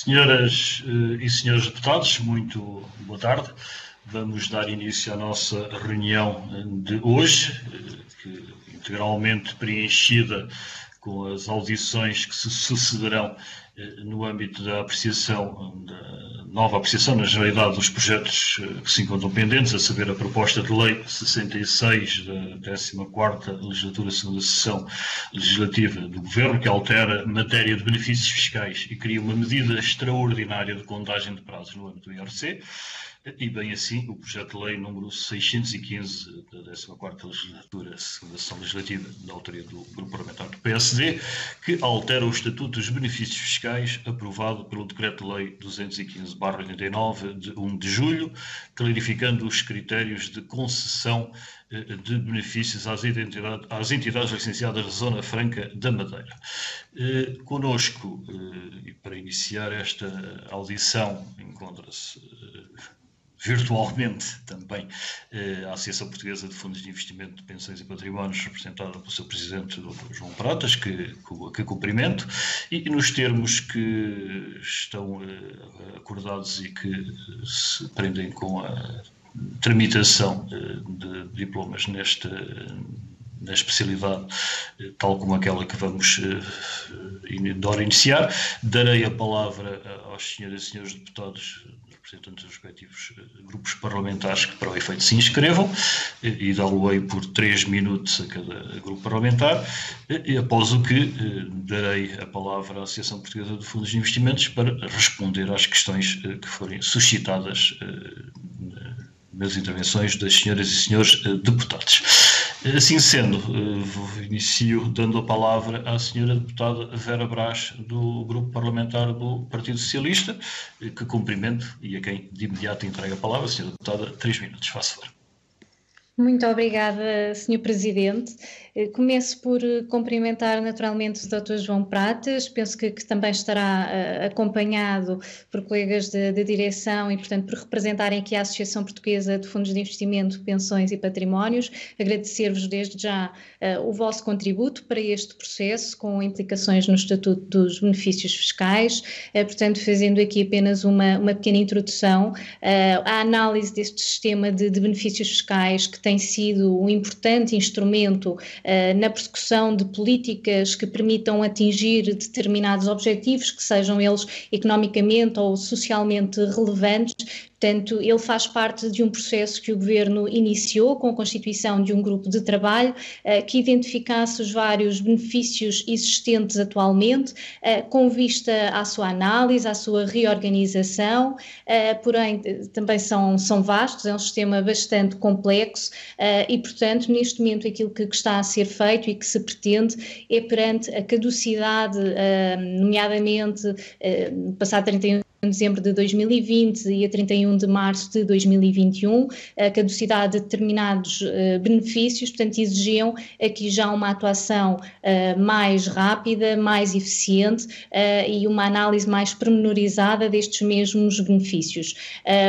Senhoras e senhores deputados, muito boa tarde. Vamos dar início à nossa reunião de hoje, integralmente preenchida com as audições que se sucederão no âmbito da apreciação, da nova apreciação, na generalidade, dos projetos que se encontram pendentes, a saber, a proposta de lei 66 da 14ª legislatura, segunda sessão legislativa do Governo, que altera matéria de benefícios fiscais e cria uma medida extraordinária de contagem de prazos no âmbito do IRC, e bem assim o projeto de lei número 615 da 14ª legislatura, segunda sessão legislativa, da autoria do Grupo Parlamentar do PSD, que altera o Estatuto dos Benefícios Fiscais, aprovado pelo Decreto-Lei 215/89, de 1 de julho, clarificando os critérios de concessão de benefícios às entidades licenciadas da Zona Franca da Madeira. Conosco, e para iniciar esta audição, encontra-se virtualmente também a Associação Portuguesa de Fundos de Investimento de Pensões e Patrimónios, representada pelo seu presidente, Dr. João Pratas, que cumprimento, e nos termos que estão acordados e que se prendem com a tramitação de diplomas na especialidade, tal como aquela que vamos iniciar, darei a palavra aos senhoras e senhores deputados, representantes dos respectivos grupos parlamentares, que para o efeito se inscrevam, e dá-lo-ei por 3 minutos a cada grupo parlamentar, e após o que darei a palavra à Associação Portuguesa de Fundos de Investimentos para responder às questões que forem suscitadas nas intervenções das senhoras e senhores deputados. Assim sendo, inicio dando a palavra à senhora deputada Vera Brás, do Grupo Parlamentar do Partido Socialista, que cumprimento e a quem de imediato entrego a palavra. Senhora deputada, 3 minutos, faça favor. Muito obrigada, Sr. Presidente. Começo por cumprimentar naturalmente o Dr. João Pratas, penso que também estará acompanhado por colegas da direção e, portanto, por representarem aqui a Associação Portuguesa de Fundos de Investimento, Pensões e Patrimónios. Agradecer-vos desde já o vosso contributo para este processo, com implicações no Estatuto dos Benefícios Fiscais, portanto, fazendo aqui apenas uma pequena introdução à análise deste sistema de benefícios fiscais, que tem sido um importante instrumento na persecução de políticas que permitam atingir determinados objetivos, que sejam eles economicamente ou socialmente relevantes. Portanto, ele faz parte de um processo que o Governo iniciou com a constituição de um grupo de trabalho que identificasse os vários benefícios existentes atualmente, com vista à sua análise, à sua reorganização, porém também são vastos, é um sistema bastante complexo e, portanto, neste momento aquilo que está a ser feito e que se pretende é, perante a caducidade, nomeadamente passado 31 de dezembro de 2020 e a 31 de março de 2021, a caducidade de determinados benefícios, portanto, exigiam aqui já uma atuação mais rápida, mais eficiente e uma análise mais pormenorizada destes mesmos benefícios.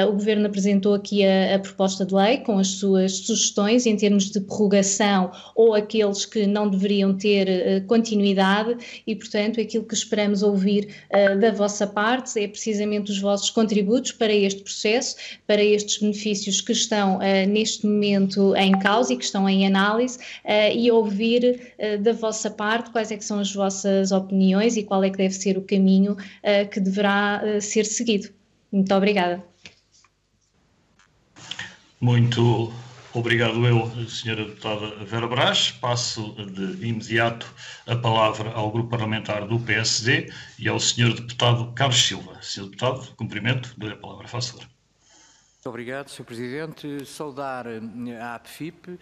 O Governo apresentou aqui a proposta de lei com as suas sugestões em termos de prorrogação ou aqueles que não deveriam ter continuidade e, portanto, aquilo que esperamos ouvir da vossa parte é precisamente os vossos contributos para este processo, para estes benefícios que estão neste momento em causa e que estão em análise e ouvir da vossa parte quais é que são as vossas opiniões e qual é que deve ser o caminho que deverá ser seguido. Muito obrigada. Muito obrigado eu, Sra. Deputada Vera Brás. Passo de imediato a palavra ao Grupo Parlamentar do PSD e ao Sr. Deputado Carlos Silva. Sr. Deputado, cumprimento, dou-lhe a palavra, faça favor. Muito obrigado, Sr. Presidente. Saudar a APFIP,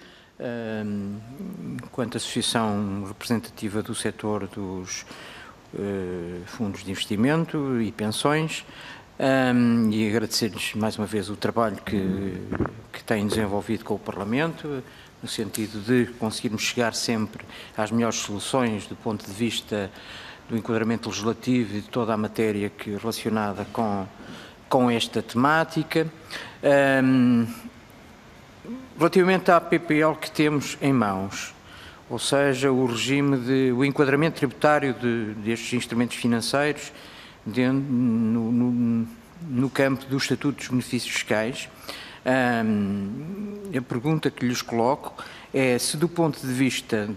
enquanto associação representativa do setor dos fundos de investimento e pensões, e agradecer-lhes mais uma vez o trabalho que têm desenvolvido com o Parlamento, no sentido de conseguirmos chegar sempre às melhores soluções do ponto de vista do enquadramento legislativo e de toda a matéria relacionada com esta temática. Relativamente à PPL que temos em mãos, ou seja, o regime o enquadramento tributário destes instrumentos financeiros no campo do Estatuto dos Benefícios Fiscais. A pergunta que lhes coloco é se, do ponto de vista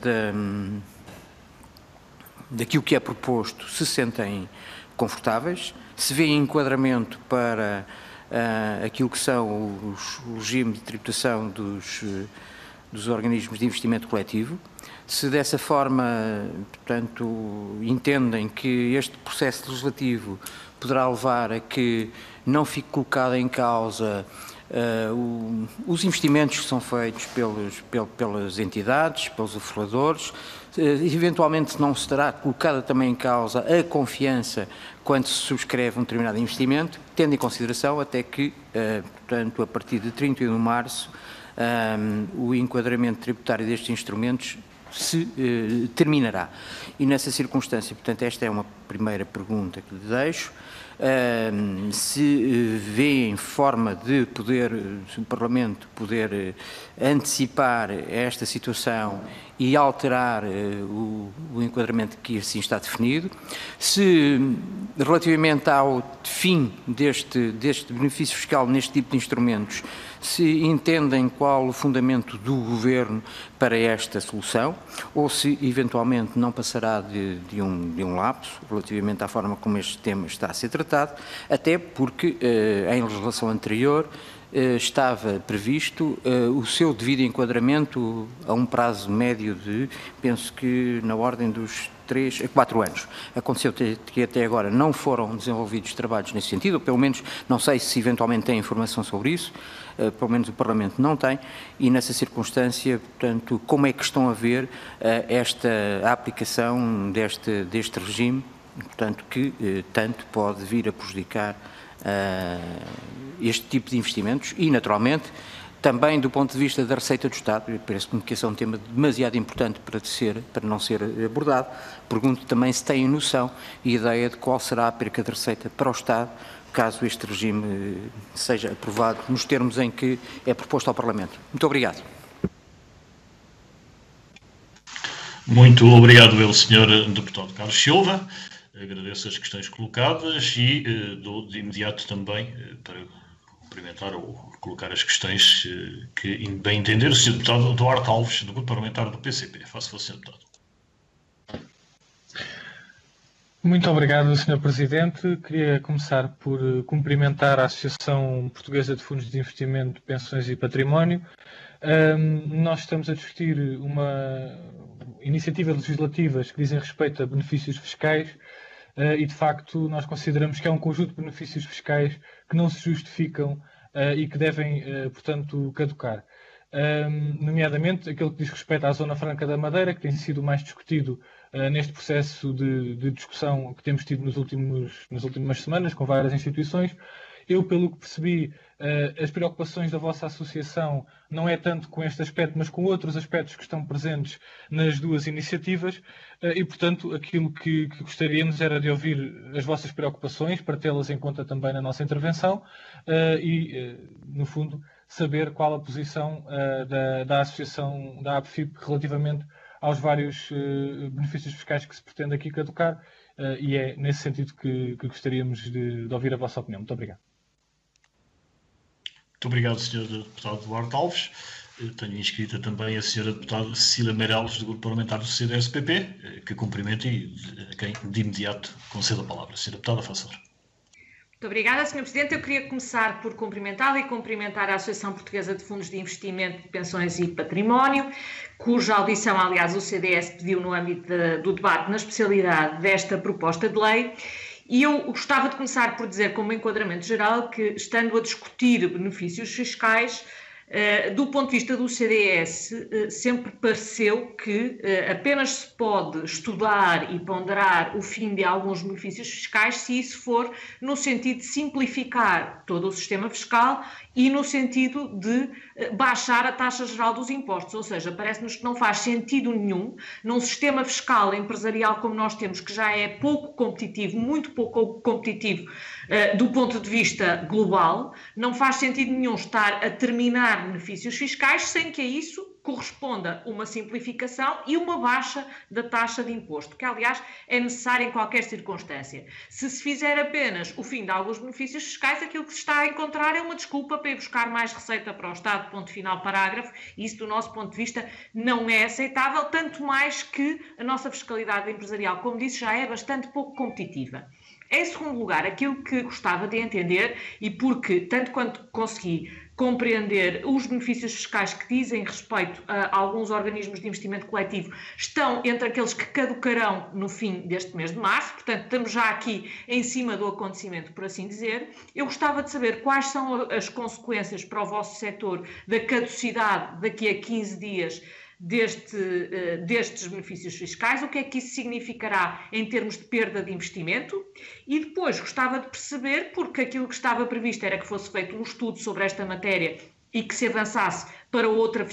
daquilo que é proposto, se sentem confortáveis, se vê enquadramento para aquilo que são o regime de tributação dos organismos de investimento coletivo, se dessa forma, portanto, entendem que este processo legislativo poderá levar a que não fique colocado em causa os investimentos que são feitos pelas entidades, pelos ofertadores, eventualmente não se terá colocada também em causa a confiança quando se subscreve um determinado investimento, tendo em consideração até que, portanto, a partir de 31 de março, o enquadramento tributário destes instrumentos se terminará. E nessa circunstância, portanto, esta é uma primeira pergunta que lhe deixo. Se vê em forma de o Parlamento poder antecipar esta situação e alterar o enquadramento que assim está definido, se relativamente ao fim deste benefício fiscal neste tipo de instrumentos, se entendem qual o fundamento do Governo para esta solução, ou se eventualmente não passará de um lapso relativamente à forma como este tema está a ser tratado, até porque em legislação anterior estava previsto o seu devido enquadramento a um prazo médio de, penso que na ordem dos 3 a 4 anos. Aconteceu que até agora não foram desenvolvidos trabalhos nesse sentido, ou pelo menos não sei se eventualmente tem informação sobre isso, pelo menos o Parlamento não tem, e nessa circunstância, portanto, como é que estão a ver a aplicação deste regime, portanto, que tanto pode vir a prejudicar este tipo de investimentos e, naturalmente, também do ponto de vista da receita do Estado. Parece-me que esse é um tema demasiado importante para não ser abordado. Pergunto também se têm noção e ideia de qual será a perca de receita para o Estado caso este regime seja aprovado nos termos em que é proposto ao Parlamento. Muito obrigado. Muito obrigado, Sr. Deputado Carlos Silva. Agradeço as questões colocadas e dou de imediato também para cumprimentar ou colocar as questões que bem entender o Sr. Deputado Duarte Alves, do Grupo Parlamentar do PCP. Faça-o, Sr. Deputado. Muito obrigado, Sr. Presidente. Queria começar por cumprimentar a Associação Portuguesa de Fundos de Investimento, Pensões e Património. Nós estamos a discutir iniciativas legislativas que dizem respeito a benefícios fiscais e, de facto, nós consideramos que é um conjunto de benefícios fiscais que não se justificam e que devem, portanto, caducar. Nomeadamente, aquele que diz respeito à Zona Franca da Madeira, que tem sido mais discutido neste processo de discussão que temos tido nas últimas semanas com várias instituições. Eu, pelo que percebi, as preocupações da vossa associação não é tanto com este aspecto, mas com outros aspectos que estão presentes nas duas iniciativas e, portanto, aquilo que gostaríamos era de ouvir as vossas preocupações para tê-las em conta também na nossa intervenção e, no fundo, saber qual a posição da associação da APFIP relativamente aos vários benefícios fiscais que se pretende aqui caducar e é nesse sentido que gostaríamos de ouvir a vossa opinião. Muito obrigado. Muito obrigado, Sr. Deputado Duarte Alves. Tenho inscrita também a Sra. Deputada Cecília Meireles, do Grupo Parlamentar do CDS-PP, que cumprimento e a quem de imediato concedo a palavra. Sra. Deputada, faça favor. Muito obrigada, Sr. Presidente. Eu queria começar por cumprimentá-la e cumprimentar a Associação Portuguesa de Fundos de Investimento, de Pensões e Património, cuja audição, aliás, o CDS pediu no âmbito do debate na especialidade desta proposta de lei. E eu gostava de começar por dizer, como enquadramento geral, que, estando a discutir benefícios fiscais, do ponto de vista do CDS, sempre pareceu que apenas se pode estudar e ponderar o fim de alguns benefícios fiscais se isso for no sentido de simplificar todo o sistema fiscal e no sentido de baixar a taxa geral dos impostos. Ou seja, parece-nos que não faz sentido nenhum, num sistema fiscal empresarial como nós temos, que já é pouco competitivo, muito pouco competitivo do ponto de vista global, não faz sentido nenhum estar a terminar benefícios fiscais sem que a isso corresponda uma simplificação e uma baixa da taxa de imposto, que aliás é necessária em qualquer circunstância. Se se fizer apenas o fim de alguns benefícios fiscais, aquilo que se está a encontrar é uma desculpa para ir buscar mais receita para o Estado, ponto final, parágrafo, e isso do nosso ponto de vista não é aceitável, tanto mais que a nossa fiscalidade empresarial, como disse, já é bastante pouco competitiva. Em segundo lugar, aquilo que gostava de entender, e porque, tanto quanto consegui compreender, os benefícios fiscais que dizem respeito a alguns organismos de investimento coletivo estão entre aqueles que caducarão no fim deste mês de março, portanto estamos já aqui em cima do acontecimento, por assim dizer. Eu gostava de saber quais são as consequências para o vosso setor da caducidade daqui a 15 dias destes benefícios fiscais, o que é que isso significará em termos de perda de investimento, e depois gostava de perceber, porque aquilo que estava previsto era que fosse feito um estudo sobre esta matéria e que se avançasse para outra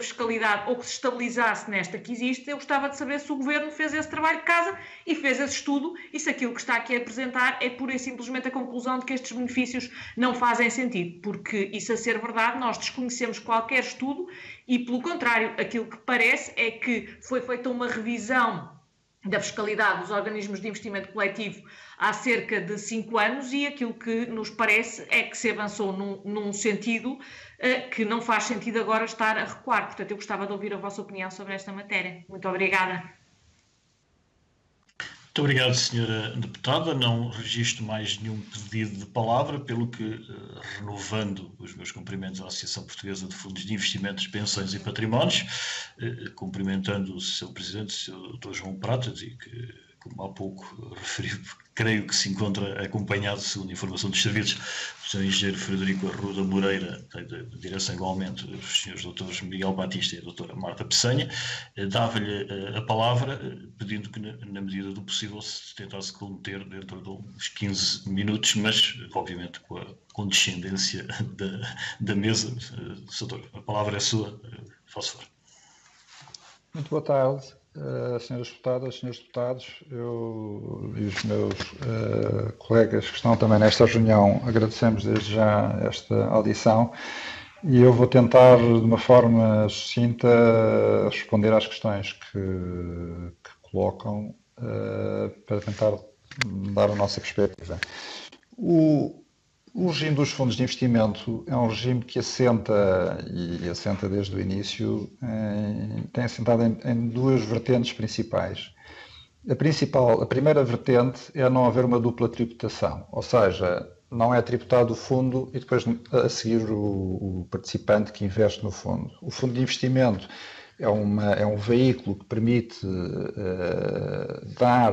fiscalidade ou que se estabilizasse nesta que existe. Eu gostava de saber se o Governo fez esse trabalho de casa e fez esse estudo, e se aquilo que está aqui a apresentar é pura e simplesmente a conclusão de que estes benefícios não fazem sentido, porque isso a ser verdade, nós desconhecemos qualquer estudo e, pelo contrário, aquilo que parece é que foi feita uma revisão da fiscalidade dos organismos de investimento coletivo há cerca de 5 anos e aquilo que nos parece é que se avançou num sentido que não faz sentido agora estar a recuar. Portanto, eu gostava de ouvir a vossa opinião sobre esta matéria. Muito obrigada. Muito obrigado, Sra. Deputada. Não registro mais nenhum pedido de palavra, pelo que, renovando os meus cumprimentos à Associação Portuguesa de Fundos de Investimentos, Pensões e Patrimónios, cumprimentando o seu Presidente, o Sr. Dr. João Pratas, e que, como há pouco referi, creio que se encontra acompanhado, segundo informação dos serviços, do Sr. Engenheiro Frederico Arruda Moreira, da direção igualmente, os Srs. Dr. Miguel Batista e a Dra. Marta Peçanha. Dava-lhe a palavra, pedindo que, na medida do possível, se tentasse conter dentro de uns 15 minutos, mas, obviamente, com a condescendência da mesa. Doutor, a palavra é sua, faço favor. Muito boa tarde. Senhoras deputadas, senhores deputados, eu e os meus colegas que estão também nesta reunião, agradecemos desde já esta audição e eu vou tentar, de uma forma sucinta, responder às questões que colocam para tentar dar a nossa perspectiva. O regime dos fundos de investimento é um regime que assenta, e assenta desde o início, tem assentado em duas vertentes principais. A primeira vertente é não haver uma dupla tributação, ou seja, não é tributado o fundo e depois a seguir o participante que investe no fundo. O fundo de investimento é um veículo que permite dar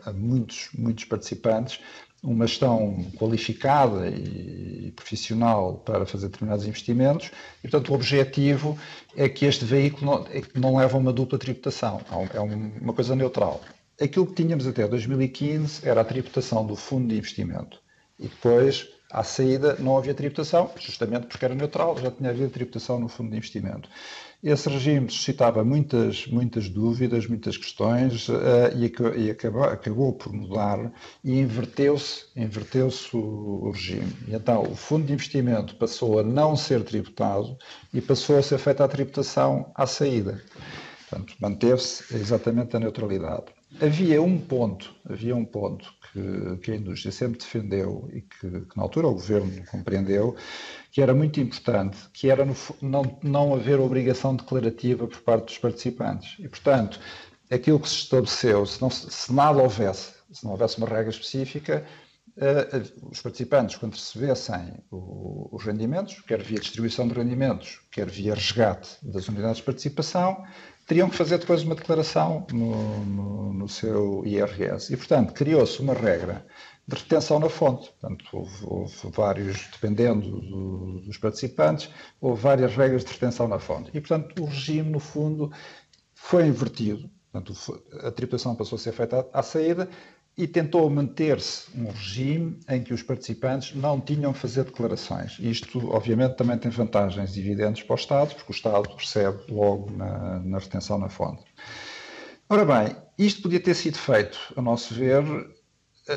a muitos participantes uma gestão qualificada e profissional para fazer determinados investimentos e, portanto, o objetivo é que este veículo não leve a uma dupla tributação, é uma coisa neutral. Aquilo que tínhamos até 2015 era a tributação do fundo de investimento e depois, à saída, não havia tributação, justamente porque era neutral, já tinha havido tributação no fundo de investimento. Esse regime suscitava muitas dúvidas, muitas questões e acabou por mudar e inverteu-se o regime. E então o fundo de investimento passou a não ser tributado e passou a ser feita a tributação à saída. Portanto, manteve-se exatamente a neutralidade. Havia um ponto que a indústria sempre defendeu e que na altura o Governo compreendeu, que era muito importante, que era não haver obrigação declarativa por parte dos participantes. E, portanto, aquilo que se estabeleceu, se não houvesse uma regra específica, os participantes, quando recebessem os rendimentos, quer via distribuição de rendimentos, quer via resgate das unidades de participação, teriam que fazer depois uma declaração no seu IRS. E, portanto, criou-se uma regra de retenção na fonte. Portanto, houve vários, dependendo dos participantes, houve várias regras de retenção na fonte. E, portanto, o regime, no fundo, foi invertido. Portanto, a tributação passou a ser feita à saída e tentou manter-se um regime em que os participantes não tinham que fazer declarações. Isto, obviamente, também tem vantagens evidentes para o Estado, porque o Estado recebe logo na retenção na fonte. Ora bem, isto podia ter sido feito, a nosso ver,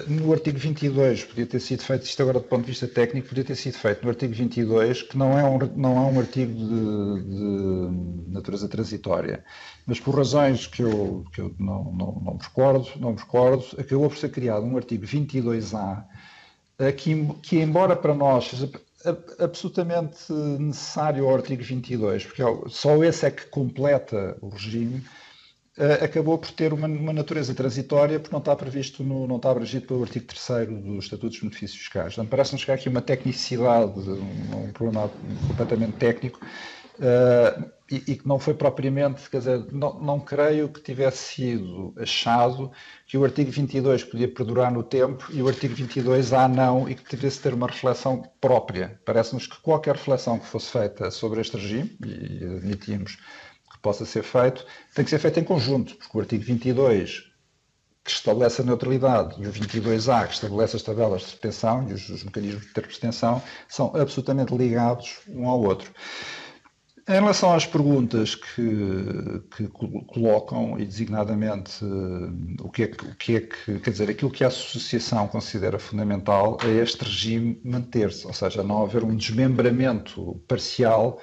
no artigo 22, podia ter sido feito, isto agora do ponto de vista técnico, podia ter sido feito no artigo 22, que não é um artigo de natureza transitória, mas por razões que eu não me recordo, acabou por ser criado um artigo 22A, que embora para nós seja absolutamente necessário ao artigo 22, porque só esse é que completa o regime, acabou por ter uma natureza transitória, porque não está previsto, não está abrangido pelo artigo 3º dos Estatutos de Benefícios Fiscais. Portanto, parece-nos que há aqui uma tecnicidade, um problema completamente técnico, e que não foi propriamente, quer dizer, não creio que tivesse sido achado que o artigo 22 podia perdurar no tempo e o artigo 22A não, e que tivesse ter uma reflexão própria. Parece-nos que qualquer reflexão que fosse feita sobre este regime, e admitimos que possa ser feito, tem que ser feito em conjunto, porque o artigo 22, que estabelece a neutralidade, e o 22A, que estabelece as tabelas de retenção e os mecanismos de retenção, são absolutamente ligados um ao outro. Em relação às perguntas que colocam, e designadamente o que é que, quer dizer, aquilo que a associação considera fundamental é este regime manter-se, ou seja, não haver um desmembramento parcial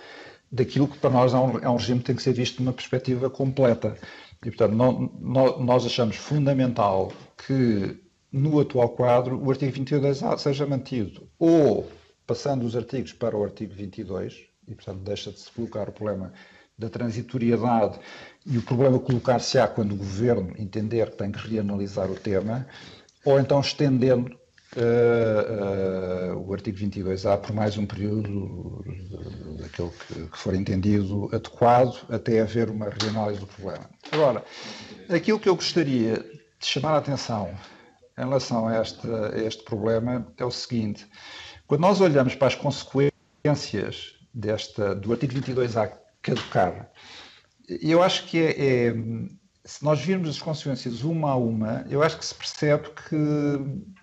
daquilo que para nós é um regime que tem que ser visto numa perspectiva completa. E, portanto, nós achamos fundamental que, no atual quadro, o artigo 22A seja mantido, ou passando os artigos para o artigo 22, e, portanto, deixa de se colocar o problema da transitoriedade e o problema colocar-se-á quando o Governo entender que tem que reanalisar o tema, ou então estendendo o artigo 22A por mais um período daquele que for entendido adequado, até haver uma reanálise do problema. Agora, aquilo que eu gostaria de chamar a atenção em relação a este problema é o seguinte: quando nós olhamos para as consequências do artigo 22A caducar, eu acho que se nós virmos as consequências uma a uma, eu acho que se percebe que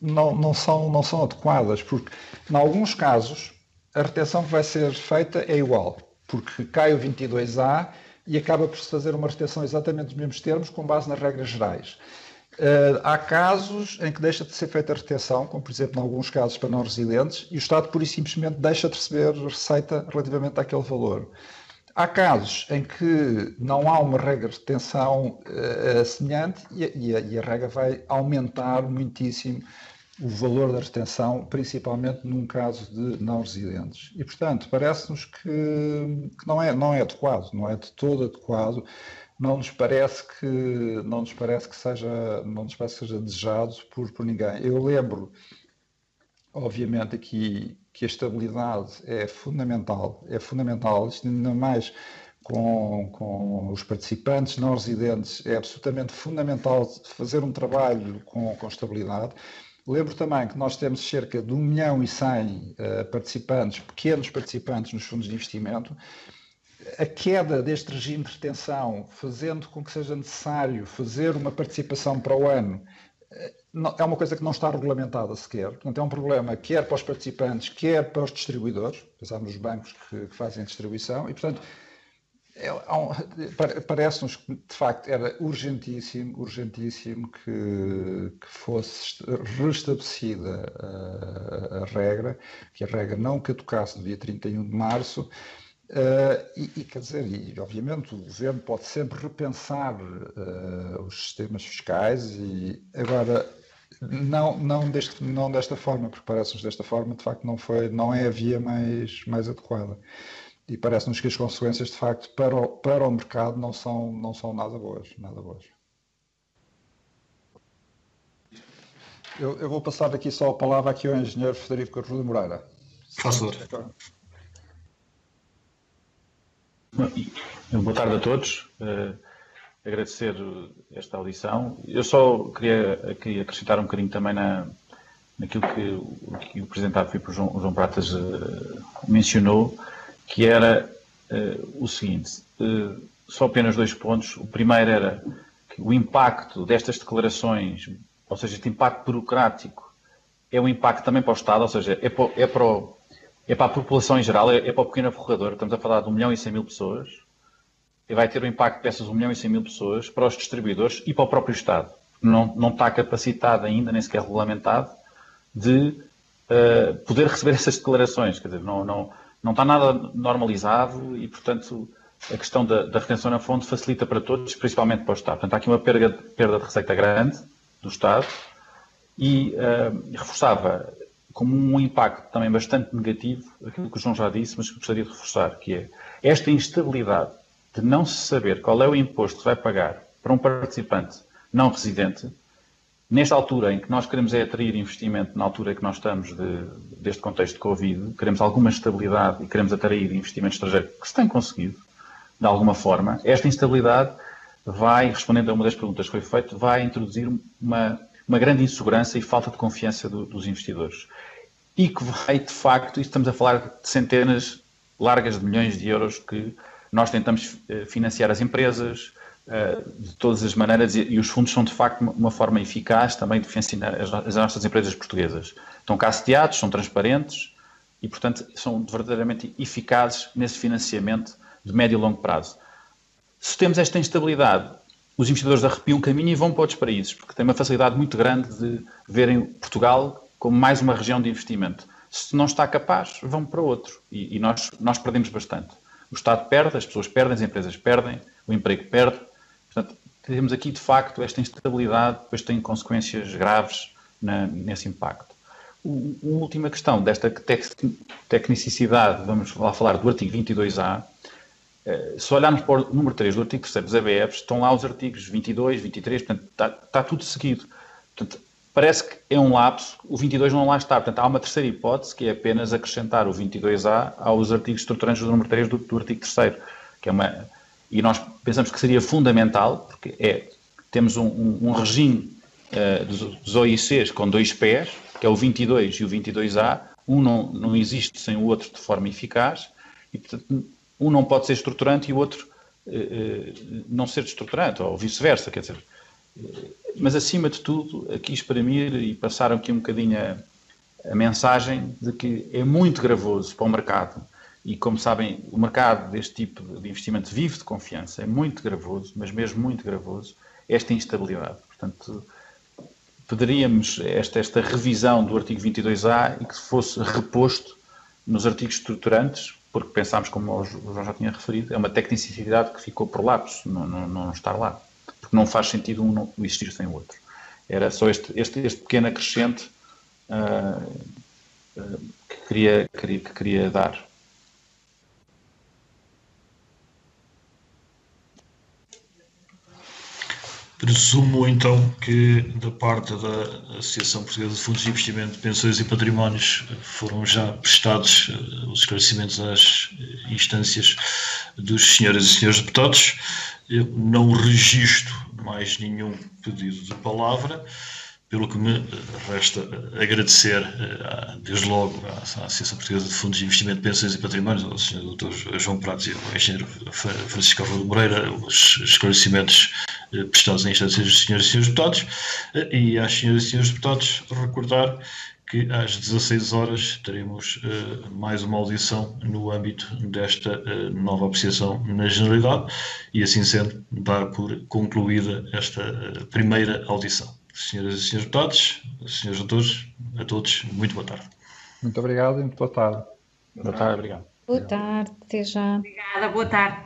não são adequadas, porque em alguns casos a retenção que vai ser feita é igual, porque cai o 22A e acaba por se fazer uma retenção exatamente nos mesmos termos, com base nas regras gerais. Há casos em que deixa de ser feita a retenção, como por exemplo em alguns casos para não residentes, e o Estado pura e simplesmente deixa de receber receita relativamente àquele valor. Há casos em que não há uma regra de retenção semelhante e a regra vai aumentar muitíssimo o valor da retenção, principalmente num caso de não residentes. E, portanto, parece-nos que não é adequado, não é de todo adequado. Não nos parece que seja desejado por ninguém. Eu lembro, obviamente, aqui que a estabilidade é fundamental, isto ainda mais com os participantes não residentes, é absolutamente fundamental fazer um trabalho com estabilidade. Lembro também que nós temos cerca de 1.100.000 participantes, pequenos participantes nos fundos de investimento. A queda deste regime de retenção, fazendo com que seja necessário fazer uma participação para o ano, é uma coisa que não está regulamentada sequer. Portanto, é um problema quer para os participantes, quer para os distribuidores, pensamos nos bancos que fazem distribuição, e, portanto, parece-nos que, de facto, era urgentíssimo que fosse restabelecida a regra, que a regra não caducasse no dia 31 de março, quer dizer, obviamente o Governo pode sempre repensar os sistemas fiscais, e agora não desta forma, porque parece-nos desta forma, de facto, não é a via mais adequada. E parece-nos que as consequências, de facto, para o mercado não são nada boas. Eu vou passar aqui só a palavra aqui ao engenheiro Frederico Arruda Moreira. Professor. Boa tarde a todos. Agradecer esta audição. Eu só queria aqui acrescentar um bocadinho também naquilo que o Presidente da AFIP, o João Pratas, mencionou, que era o seguinte, só apenas 2 pontos. O primeiro era que o impacto destas declarações, ou seja, este impacto burocrático, é um impacto também para o Estado, ou seja, é para a população em geral, é para o pequeno forrador. Estamos a falar de 1.100.000 pessoas, e vai ter um impacto dessas 1.100.000 pessoas para os distribuidores e para o próprio Estado. não está capacitado ainda, nem sequer regulamentado, de poder receber essas declarações. Quer dizer, não está nada normalizado e, portanto, a questão da retenção na fonte facilita para todos, principalmente para o Estado. Portanto, há aqui uma perda de receita grande do Estado e reforçava como um impacto também bastante negativo aquilo que o João já disse, mas que gostaria de reforçar, que é esta instabilidade de não se saber qual é o imposto que vai pagar para um participante não residente, nesta altura em que nós queremos atrair investimento, na altura em que nós estamos deste contexto de Covid, queremos alguma estabilidade e queremos atrair investimento estrangeiro, que se tem conseguido, de alguma forma, esta instabilidade vai, respondendo a uma das perguntas que foi feita, vai introduzir uma grande insegurança e falta de confiança dos investidores. E que vai, de facto, e estamos a falar de centenas largas de milhões de euros que nós tentamos financiar as empresas de todas as maneiras e os fundos são, de facto, uma forma eficaz também de financiar as nossas empresas portuguesas. Estão cá sediados, são transparentes e, portanto, são verdadeiramente eficazes nesse financiamento de médio e longo prazo. Se temos esta instabilidade, os investidores arrepiam o caminho e vão para outros países, porque têm uma facilidade muito grande de verem Portugal como mais uma região de investimento. Se não está capaz, vão para outro. E nós perdemos bastante. O Estado perde, as pessoas perdem, as empresas perdem, o emprego perde. Portanto, temos aqui, de facto, esta instabilidade, depois tem consequências graves nesse impacto. A última questão desta tecnicidade, vamos lá falar do artigo 22A, se olharmos para o número 3 do artigo 3 dos ABFs, estão lá os artigos 22, 23, portanto, está tudo seguido. Portanto, parece que é um lapso, o 22 não lá está. Portanto, há uma terceira hipótese, que é apenas acrescentar o 22A aos artigos estruturantes do número 3 do artigo 3º, que é e nós pensamos que seria fundamental, porque temos um regime dos OICs com dois pés, que é o 22 e o 22A, um não existe sem o outro de forma eficaz, e, portanto, um não pode ser estruturante e o outro não ser estruturante, ou vice-versa, quer dizer. Mas, acima de tudo, aqui exprimir e passar aqui um bocadinho a mensagem de que é muito gravoso para o mercado, e, como sabem, o mercado deste tipo de investimento vive de confiança, é muito gravoso, mas mesmo muito gravoso, esta instabilidade. Portanto, pediríamos esta revisão do artigo 22A e que fosse reposto nos artigos estruturantes, porque pensámos, como o João já tinha referido, é uma tecnicidade que ficou por lapso, não estar lá. Porque não faz sentido um não existir sem o outro. Era só este pequeno acrescente que queria dar. Presumo, então, que da parte da Associação Portuguesa de Fundos de Investimento de Pensões e Patrimónios foram já prestados os esclarecimentos às instâncias dos senhoras e senhores deputados. Eu não registro mais nenhum pedido de palavra, pelo que me resta agradecer, desde logo, à Associação Portuguesa de Fundos de Investimento de Pensões e Patrimónios, ao Sr. Dr. João Prates e ao Engenheiro Francisco Alvaro Moreira, os esclarecimentos prestados em instâncias dos senhores e senhores deputados, e às senhoras e senhores deputados recordar que às 16 horas teremos mais uma audição no âmbito desta nova apreciação na Generalidade, e assim sendo, dá por concluída esta primeira audição. Senhoras e senhores deputados, senhores doutores, a todos, muito boa tarde. Muito obrigado e muito boa tarde. Boa tarde, obrigado. Boa tarde, até já. Obrigada, boa tarde.